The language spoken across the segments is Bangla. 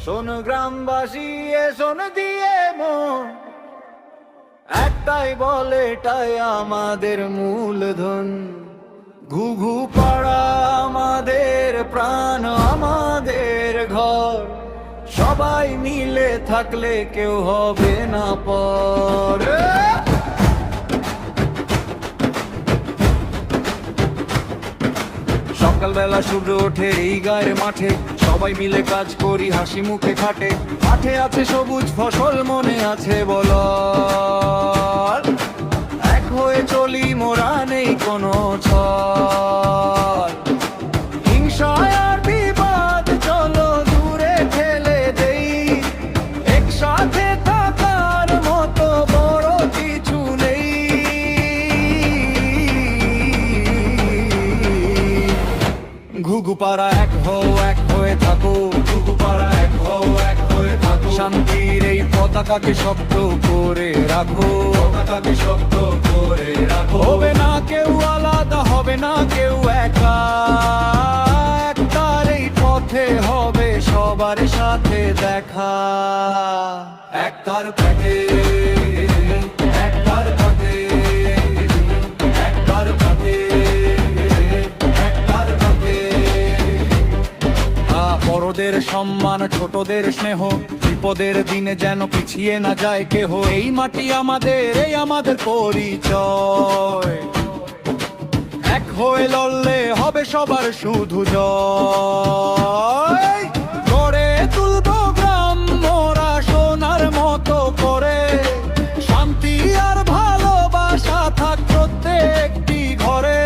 শোন গ্রামবাসী শোন দিয়ে মন, একটাই বলে এটাই আমাদের মূলধন। ঘুঘু পাড়া আমাদের প্রাণ, আমাদের ঘর। সবাই মিলে থাকলে কেউ হবে না পর। সকালবেলা সূর্য ওঠে এই গায়ের মাঠে, সবাই মিলে কাজ করি হাসি মুখে খাটে। মাঠে আছে সবুজ ফসল, মনে আছে বল, এক হয়ে চলি মোরা, নেই কোনো ছল। হিংসা আর বিবাদ চলো দূরে ঠেলে দেই, একসাথে থাকার মতো বড় কিছু নেই। ঘুঘু পাড়া এক হয়ে থাকো, ঘুঘু পাড়া এক হয়ে থাকো। শান্তির এই পতাকাকে শক্ত করে রাখো, পতাকাকে শক্ত করে রাখো। হবে না কেউ আলাদা, হবে না কেউ একা, একতার এই পথে হবে সবার সাথে দেখা। একতার পথে, একতার পথে, একতার পথে, একতার পথে। বড়দের সম্মান, ছোটদের স্নেহ, বিপদের দিনে যেন পিছিয়ে না যায় কেহ। এই মাটি আমাদের, এই আমাদের পরিচয়। এক হয়ে লড়লে হবে সবার শুধু জয়। গড়ে তুলবো গ্রাম মোরা সোনার মতো করে, শান্তি আর ভালোবাসা থাক প্রত্যেকটি ঘরে।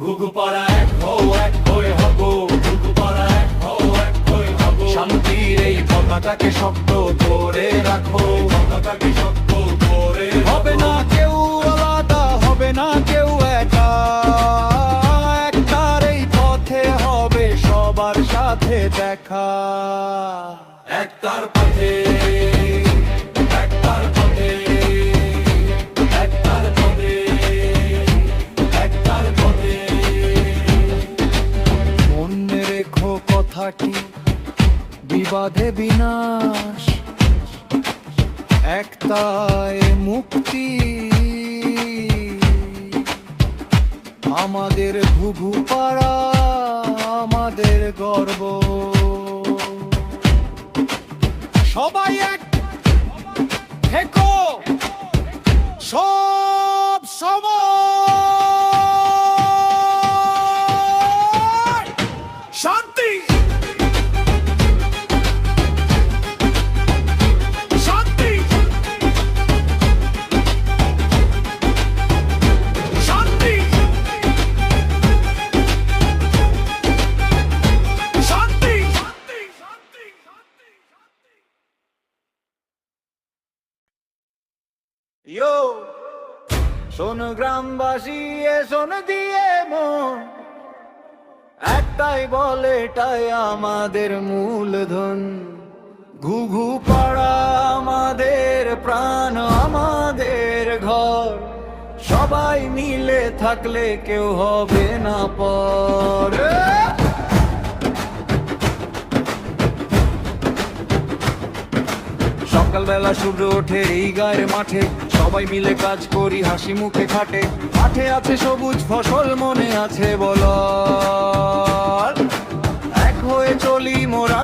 ঘুঘু পাড়া এক হয়ে হবো, ঘুঘু পাড়া এক হয়ে হবো। শান্তির এই পতাকাকে শক্ত করে রাখো, পতাকাকে শক্ত করে। হবে না কেউ আলাদা, হবে না কেউ একা, একতার এই পথে হবে সবার সাথে দেখা। একতার পথে, একতার পথে, একতার পথে, একতার পথে। মনে রেখো কথাটি, বিবাদে বিনাশ, একতায় মুক্তি। আমাদের ঘুঘু পাড়া, আমাদের গর্ব। সবাই এক থেকো সব সময়। শান্তি, শান্তি, শান্তি, শান্তি। ইয়ো শোন গ্রামবাসী শোন দিয়ে মন, একটাই বলে এটাই আমাদের মূলধন। ঘুঘু পাড়া আমাদের প্রাণ, আমাদের ঘর। সবাই মিলে থাকলে কেউ হবে না পর। সকালবেলা সূর্য ওঠে এই গায়ের মাঠে, সবাই মিলে কাজ করি হাসি মুখে খাটে। মাঠে আছে সবুজ ফসল, মনে আছে বল,